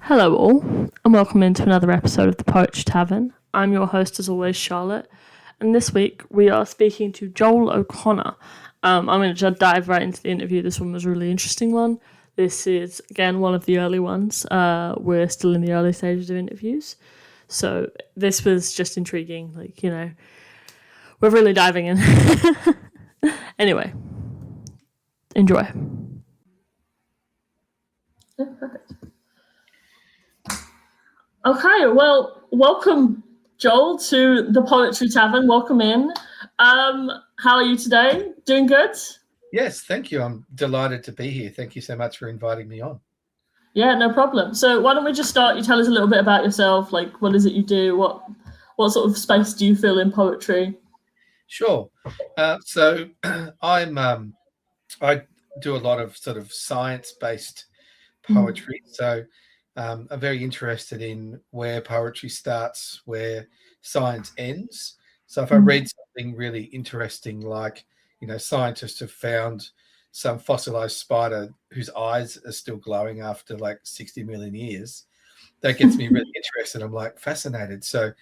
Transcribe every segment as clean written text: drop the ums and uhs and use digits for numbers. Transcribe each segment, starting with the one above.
Hello, all, and welcome into another episode of the Poetry Tavern. I'm your host, as always, Charlotte, and this week we are speaking to Joel O'Connor. I'm going to dive right into the interview. This one was a really interesting one. This is, again, one of the early ones. We're still in the early stages of interviews, so this was just intriguing. We're really diving in. Anyway, enjoy. Perfect. Okay, well, welcome, Joel, to the Poetry Tavern. Welcome in. How are you today? Doing good? Yes, thank you. I'm delighted to be here. Thank you so much for inviting me on. Yeah, no problem. So why don't we just start? You tell us a little bit about yourself. Like, what is it you do? What sort of space do you fill in poetry? Sure. So I do a lot of sort of science-based poetry. So I'm very interested in where poetry starts, where science ends. So if I read something really interesting, like, scientists have found some fossilized spider whose eyes are still glowing after like 60 million years, that gets me really interested. I'm like fascinated. So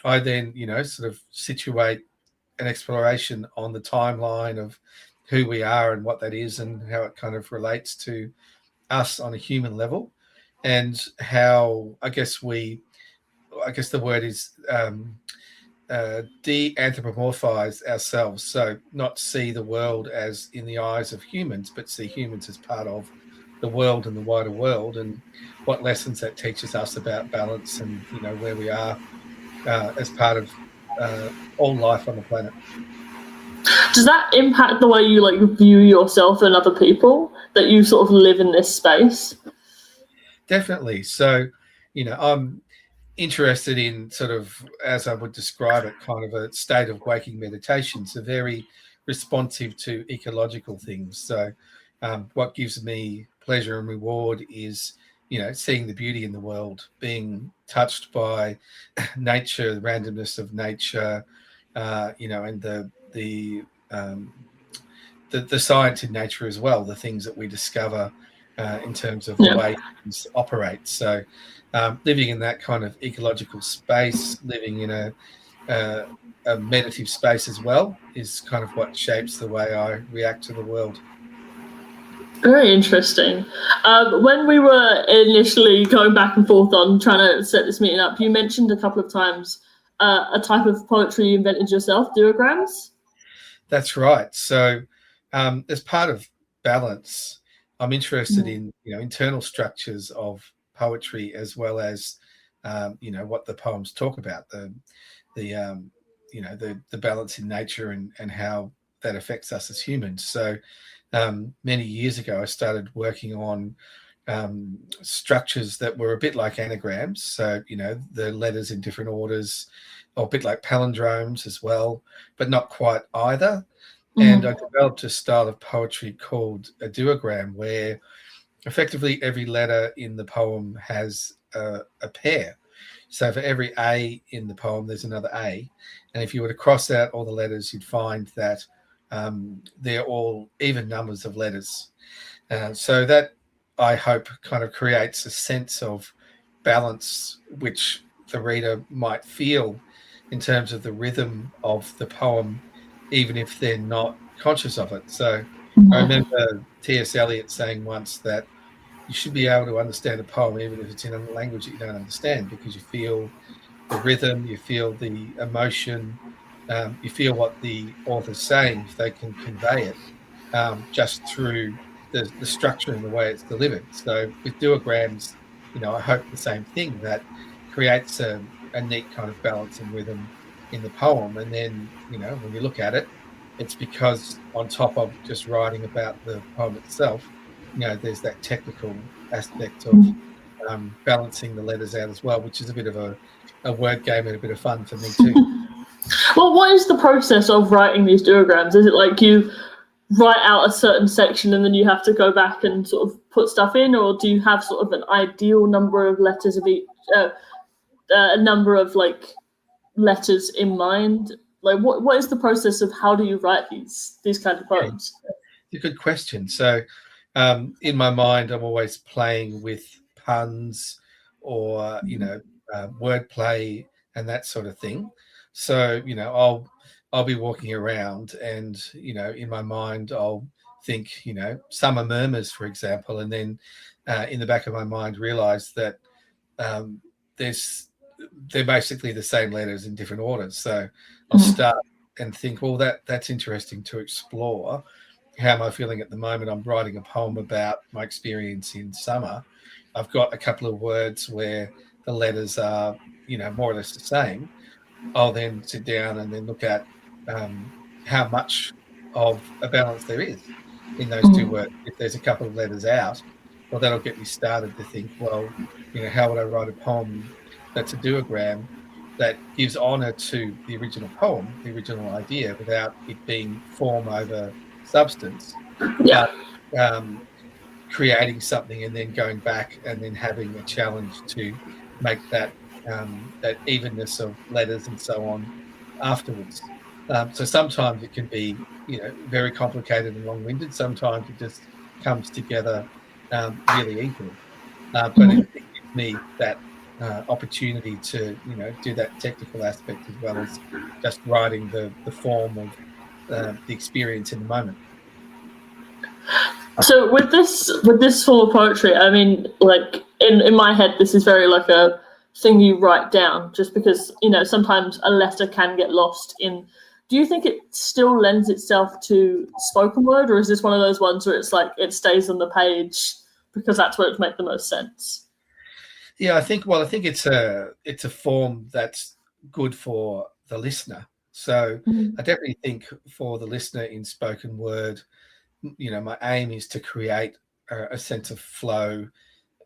I then, sort of situate an exploration on the timeline of who we are and what that is and how it kind of relates to us on a human level, and how I guess the word is de-anthropomorphize ourselves. So not see the world as in the eyes of humans, but see humans as part of the world and the wider world, and what lessons that teaches us about balance and where we are as part of all life on the planet. Does that impact the way you view yourself and other people, that you sort of live in this space? Definitely. So, I'm interested in sort of, as I would describe it, kind of a state of waking meditation. So very responsive to ecological things. So what gives me pleasure and reward is, seeing the beauty in the world, being touched by nature, the randomness of nature, and the science in nature as well, the things that we discover in terms of the way things operate. So living in that kind of ecological space, living in a meditative space as well, is kind of what shapes the way I react to the world. Very interesting. When we were initially going back and forth on trying to set this meeting up, you mentioned a couple of times a type of poetry you invented yourself, duograms. That's right. So as part of balance, I'm interested in internal structures of poetry, as well as what the poems talk about, the balance in nature and how that affects us as humans. So many years ago, I started working on structures that were a bit like anagrams. So, the letters in different orders, or a bit like palindromes as well, but not quite either. And I developed a style of poetry called a duogram, where effectively every letter in the poem has a pair. So for every A in the poem, there's another A. And if you were to cross out all the letters, you'd find that they're all even numbers of letters. So that, I hope, kind of creates a sense of balance, which the reader might feel in terms of the rhythm of the poem, even if they're not conscious of it. So I remember T.S. Eliot saying once that you should be able to understand a poem even if it's in a language that you don't understand, because you feel the rhythm, you feel the emotion, you feel what the author's saying, if they can convey it just through the structure and the way it's delivered. So with duograms, I hope the same thing, that creates a neat kind of balance and rhythm in the poem. And then, when you look at it, it's because on top of just writing about the poem itself, there's that technical aspect of balancing the letters out as well, which is a bit of a word game and a bit of fun for me too. Well, what is the process of writing these duograms? Is it like you write out a certain section and then you have to go back and sort of put stuff in, or do you have sort of an ideal number of letters of each, a number of letters in mind? Like, what is the process of how do you write these kind of poems? It's a good question. So in my mind, I'm always playing with puns or wordplay and that sort of thing. So I'll be walking around, and in my mind I'll think summer murmurs, for example, and then in the back of my mind realize that um, they're basically the same letters in different orders. So I'll start and think, well, that's interesting to explore. How am I feeling at the moment? I'm writing a poem about my experience in summer. I've got a couple of words where the letters are, more or less the same. I'll then sit down and then look at how much of a balance there is in those two words. If there's a couple of letters out, well, that'll get me started to think, well, how would I write a poem that's a duogram that gives honour to the original poem, the original idea, without it being form over substance, Yeah. but creating something and then going back and then having a challenge to make that evenness of letters and so on afterwards. So sometimes it can be very complicated and long-winded. Sometimes it just comes together really easily. But it gives me that opportunity to do that technical aspect as well as just writing the form of the experience in the moment. So with this form of poetry, I mean, like in my head, this is very like a thing you write down, just because sometimes a letter can get lost in. Do you think it still lends itself to spoken word, or is this one of those ones where it's like it stays on the page because that's where it makes the most sense? Yeah, I think it's a form that's good for the listener. So I definitely think for the listener in spoken word, my aim is to create a sense of flow,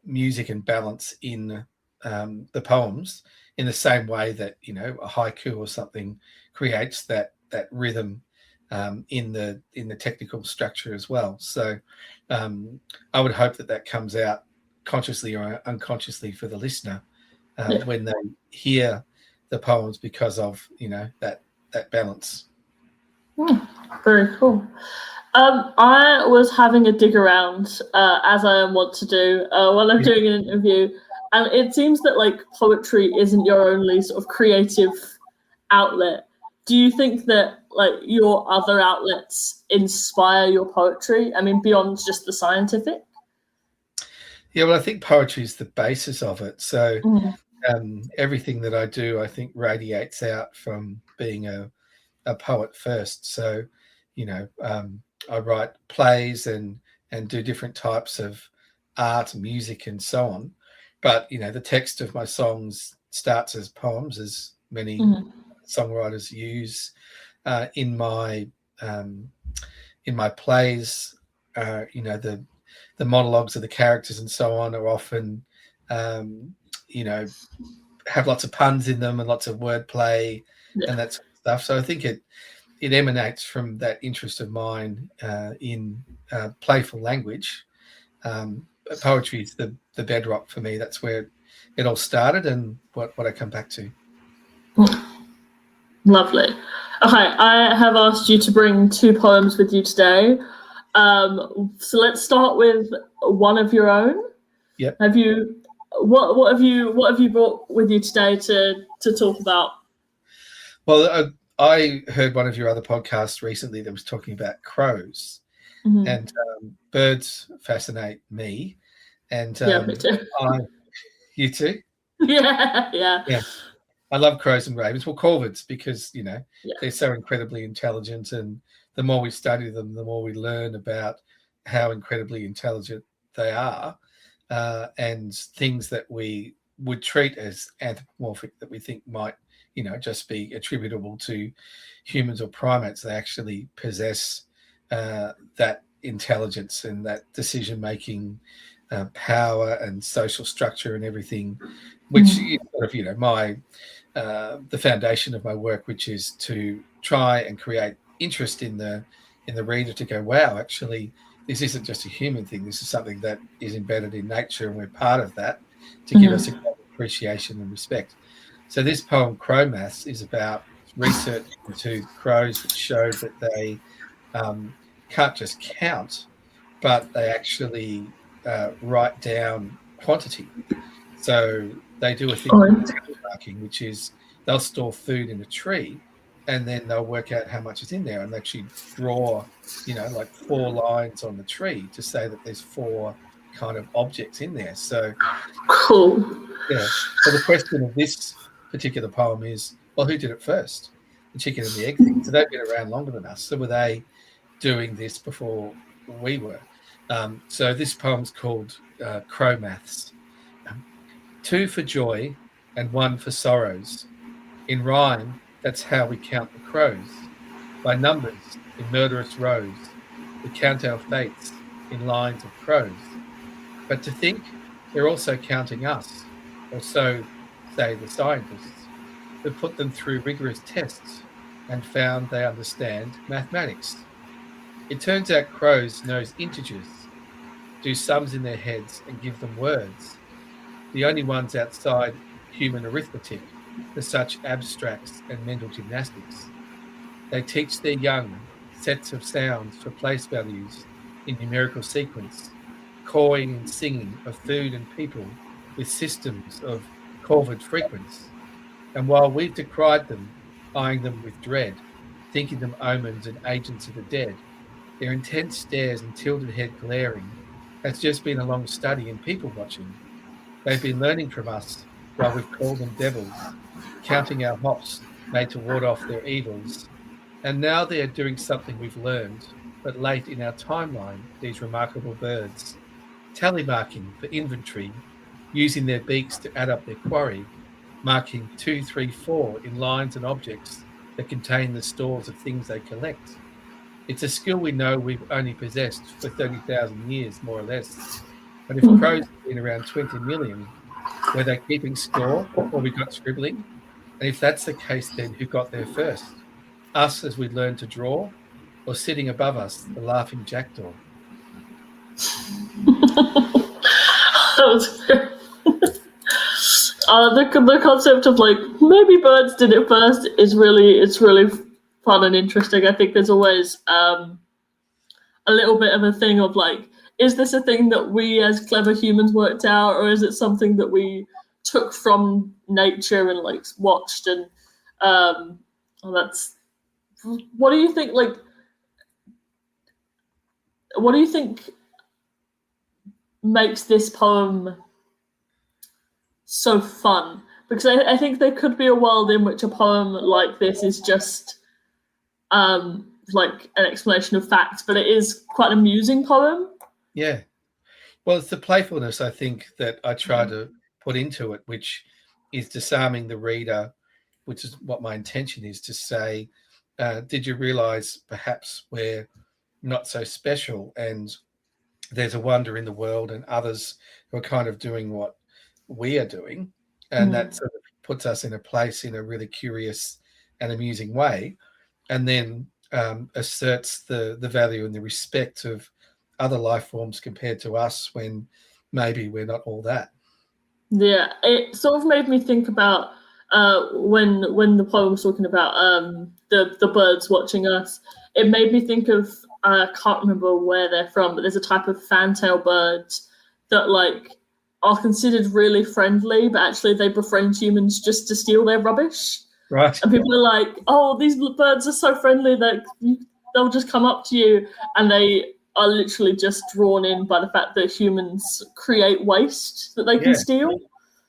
music, and balance in the poems, in the same way that a haiku or something creates that rhythm in the technical structure as well. So I would hope that comes out consciously or unconsciously for the listener when they hear the poems, because of that balance. Very cool. I was having a dig around, as I am wont to do when I'm doing an interview, and it seems that like poetry isn't your only sort of creative outlet. Do you think that like your other outlets inspire your poetry? I mean, beyond just the scientific? Yeah, well, I think poetry is the basis of it. So everything that I do, I think, radiates out from being a poet first. So, I write plays and do different types of art and music and so on. But, the text of my songs starts as poems, as many songwriters use in my plays. The monologues of the characters and so on are often, have lots of puns in them and lots of wordplay and that sort of stuff. So I think it emanates from that interest of mine in playful language. Poetry is the bedrock for me. That's where it all started and what I come back to. Lovely. Okay, I have asked you to bring 2 poems with you today. So let's start with one of your own. Yep. What have you brought with you today to talk about? Well, I heard one of your other podcasts recently that was talking about crows, and birds fascinate me. And me too. You too? Yeah. I love crows and ravens. Well, corvids, because they're so incredibly intelligent, and the more we study them, the more we learn about how incredibly intelligent they are, and things that we would treat as anthropomorphic, that we think might just be attributable to humans or primates. They actually possess that intelligence and that decision-making power and social structure and everything, which is sort of my the foundation of my work, which is to try and create interest in the reader, to go, wow, actually this isn't just a human thing, this is something that is embedded in nature and we're part of that, to give us a great appreciation and respect. So this poem, Crow Maths, is about research into crows, which showed that they can't just count, but they actually write down quantity. So they do a thing Oh, called telemarking, which is they'll store food in a tree and then they'll work out how much is in there and actually draw, like 4 lines on the tree to say that there's 4 kind of objects in there. So, cool. yeah. So the question of this particular poem is, well, who did it first? The chicken and the egg thing. So they've been around longer than us. So were they doing this before we were? So this poem's called Crow Maths. 2 for joy and 1 for sorrows. In rhyme, that's how we count the crows. By numbers, in murderous rows, we count our fates in lines of crows. But to think they're also counting us, or so say the scientists, who put them through rigorous tests and found they understand mathematics. It turns out crows knows integers, do sums in their heads and give them words, the only ones outside human arithmetic for such abstracts and mental gymnastics. They teach their young sets of sounds for place values in numerical sequence, cawing and singing of food and people with systems of Corvid frequence. And while we've decried them, eyeing them with dread, thinking them omens and agents of the dead, their intense stares and tilted head glaring has just been a long study in people watching. They've been learning from us while we've called them devils, counting our hops made to ward off their evils. And now they are doing something we've learned, but late in our timeline, these remarkable birds, tally marking for inventory, using their beaks to add up their quarry, marking 2, 3, 4 in lines and objects that contain the stores of things they collect. It's a skill we know we've only possessed for 30,000 years, more or less. But if crows have been around 20 million, were they keeping score before we got scribbling? And if that's the case, then who got there first? Us as we learned to draw, or sitting above us, the laughing jackdaw? That was great. The concept of like maybe birds did it first is really fun and interesting. I think there's always a little bit of a thing of like, is this a thing that we as clever humans worked out, or is it something that we took from nature and like watched? And that's what do you think? Like, what do you think makes this poem so fun? Because I think there could be a world in which a poem like this is just like an explanation of facts, but it is quite an amusing poem. Yeah. Well, it's the playfulness, I think, that I try to put into it, which is disarming the reader, which is what my intention is to say, did you realize perhaps we're not so special and there's a wonder in the world and others who are kind of doing what we are doing? And that sort of puts us in a place in a really curious and amusing way, and then asserts the value and the respect of other life forms compared to us when maybe we're not all that. Yeah, it sort of made me think about when the poem was talking about the birds watching us. It made me think of I can't remember where they're from, but there's a type of fantail birds that like are considered really friendly, but actually they befriend humans just to steal their rubbish. Right. And people are like, "Oh, these birds are so friendly that they'll just come up to you," and they are literally just drawn in by the fact that humans create waste that they can steal.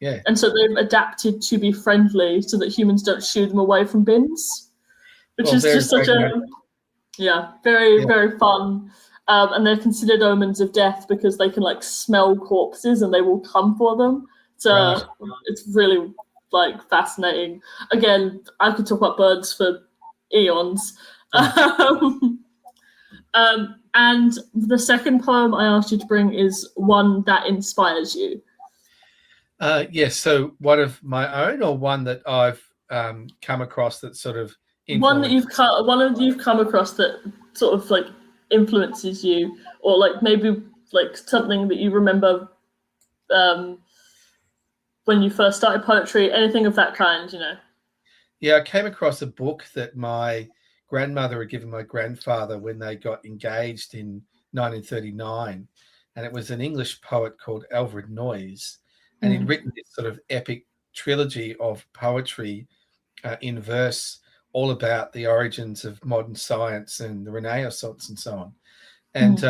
Yeah. And so they've adapted to be friendly so that humans don't shoo them away from bins, which is just such very fun. And they're considered omens of death because they can like smell corpses and they will come for them. So it's really like fascinating. Again, I could talk about birds for eons. And the second poem I asked you to bring is one that inspires you. Yes, so one of my own, or one that I've come across that sort of one that you've come across that sort of like influences you, or like maybe like something that you remember when you first started poetry, anything of that kind, you know. Yeah, I came across a book that my grandmother had given my grandfather when they got engaged in 1939, and it was an English poet called Alfred Noyes, and he'd written this sort of epic trilogy of poetry in verse, all about the origins of modern science and the Renaissance and so on. And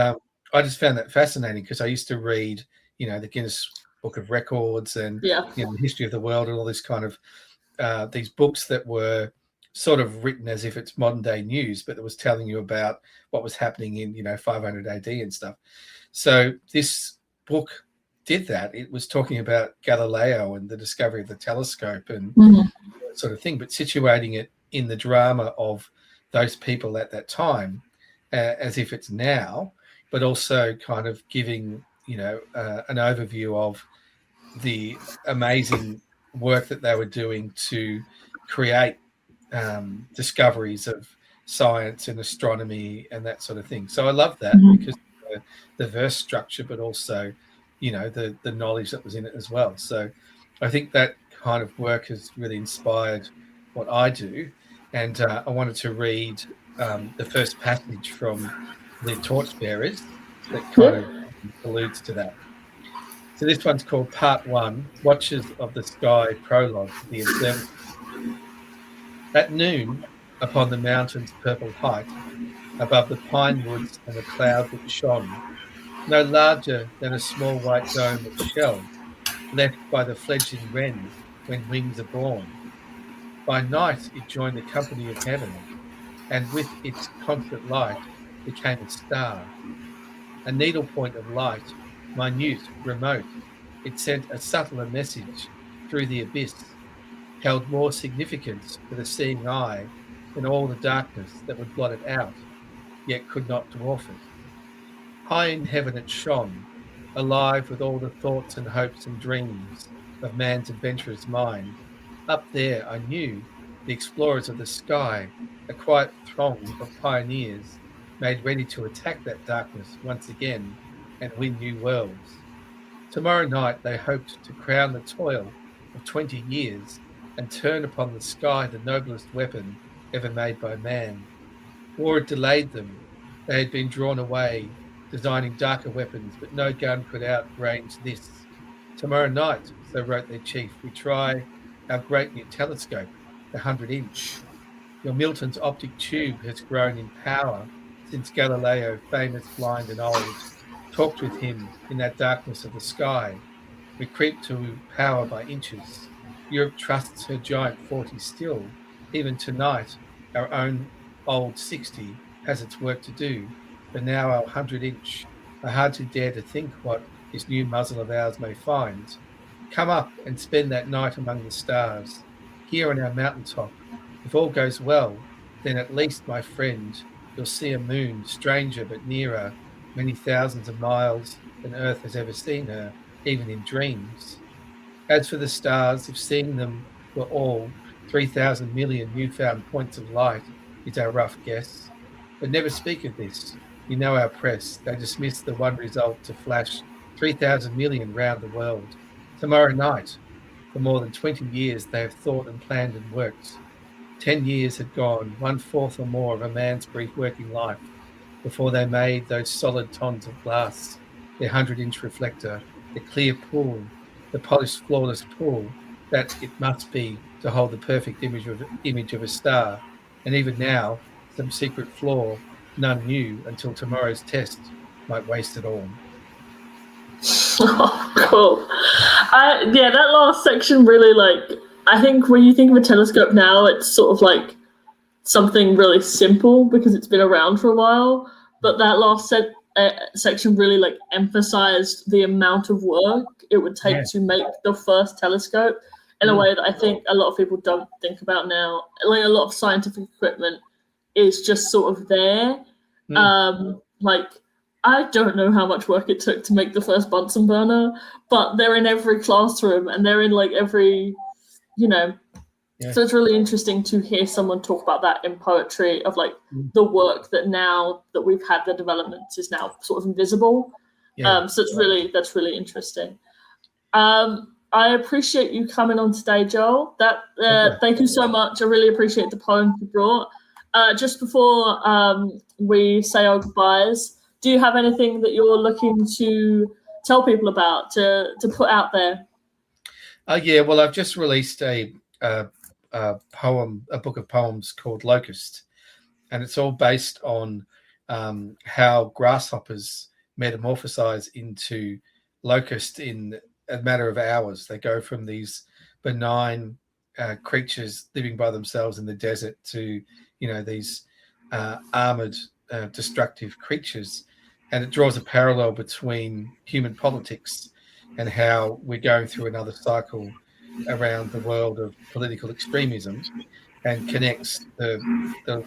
I just found that fascinating because I used to read, the Guinness Book of Records and the history of the world and all this kind of these books that were sort of written as if it's modern day news, but it was telling you about what was happening in 500 AD and stuff. So this book did that. It was talking about Galileo and the discovery of the telescope and that sort of thing, but situating it in the drama of those people at that time as if it's now, but also kind of giving an overview of the amazing work that they were doing to create discoveries of science and astronomy and that sort of thing. So I love that because of the verse structure, but also the knowledge that was in it as well. So I think that kind of work has really inspired what I do. And I wanted to read the first passage from the Torchbearers that kind of alludes to that. So this one's called Part 1, Watchers of the Sky, Prologue, the Observatory. At noon, upon the mountain's purple height, above the pine woods and the cloud that shone, no larger than a small white dome of shell, left by the fledgling wren when wings are born. By night it joined the company of heaven, and with its constant light became a star. A needle point of light, minute, remote, it sent a subtler message through the abyss, held more significance for the seeing eye than all the darkness that would blot it out, yet could not dwarf it. High in heaven it shone, alive with all the thoughts and hopes and dreams of man's adventurous mind. Up there I knew the explorers of the sky, a quiet throng of pioneers, made ready to attack that darkness once again and win new worlds. Tomorrow night they hoped to crown the toil of 20 years and turn upon the sky the noblest weapon ever made by man. War had delayed them. They had been drawn away, designing darker weapons, but no gun could outrange this. Tomorrow night, so wrote their chief, we try our great new telescope, the 100-inch. Your Milton's optic tube has grown in power since Galileo, famous, blind and old, talked with him in that darkness of the sky. We creep to power by inches. Europe trusts her giant 40 still. Even tonight, our own old 60 has its work to do, but now our 100-inch. I hardly dare to think what this new muzzle of ours may find. Come up and spend that night among the stars, here on our mountaintop. If all goes well, then at least, my friend, you'll see a moon, stranger but nearer, many thousands of miles than Earth has ever seen her, even in dreams. As for the stars, if seeing them were all 3,000 million newfound points of light, is our rough guess. But never speak of this. You know our press. They dismiss the one result to flash 3,000 million round the world. Tomorrow night, for more than 20 years, they have thought and planned and worked. 10 years had gone, 1/4 or more of a man's brief working life, before they made those solid tons of glass, their 100-inch reflector, the clear pool, the polished, flawless pool that it must be to hold the perfect image of a star. And even now, some secret flaw none knew until tomorrow's test might waste it all. Oh, cool. That last section really, I think when you think of a telescope now, it's sort of like something really simple because it's been around for a while. But that last section really emphasized the amount of work it would take to make the first telescope in a way that I think a lot of people don't think about now. Like a lot of scientific equipment is just sort of there. I don't know how much work it took to make the first Bunsen burner, but they're in every classroom and they're in every, So it's really interesting to hear someone talk about that in poetry of the work that now that we've had the developments is now sort of invisible. So that's really interesting. I appreciate you coming on today, Joel. Thank you so much. I really appreciate the poem you brought. Just before we say our goodbyes, do you have anything that you're looking to tell people about, to put out there? Yeah, well, I've just released a book of poems called Locust, and it's all based on how grasshoppers metamorphosize into locust in a matter of hours. They go from these benign creatures living by themselves in the desert to, these armored, destructive creatures. And it draws a parallel between human politics and how we're going through another cycle around the world of political extremism, and connects the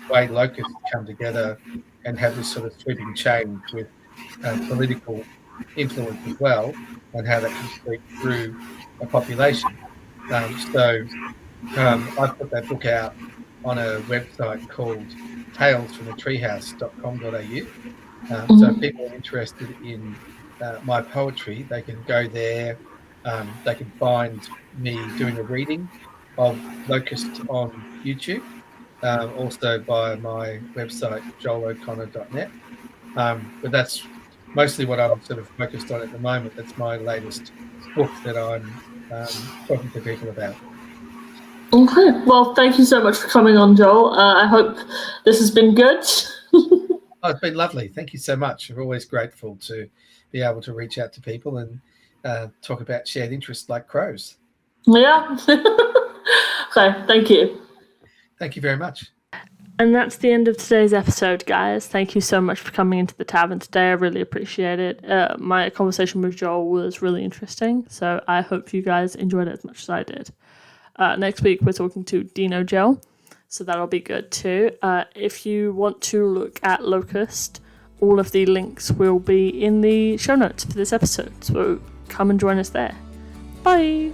way locusts come together and have this sort of sweeping change with political influence as well, and how that can sweep through a population. I put that book out on a website called talesfromthetreehouse.com.au. So if people are interested in my poetry, they can go there. They can find me doing a reading of Locust on YouTube, also by my website, joeloconnor.net. But that's mostly what I'm sort of focused on at the moment. That's my latest book that I'm talking to people about. Okay, well, thank you so much for coming on, Joel. I hope this has been good. Oh, it's been lovely. Thank you so much. I'm always grateful to be able to reach out to people and talk about shared interests like crows. Yeah. Okay, thank you. Thank you very much. And that's the end of today's episode, guys. Thank you so much for coming into the tavern today. I really appreciate it. My conversation with Joel was really interesting, so I hope you guys enjoyed it as much as I did. Next week, we're talking to Dino Gel, so that'll be good too. If you want to look at Locust, all of the links will be in the show notes for this episode, so come and join us there. Bye!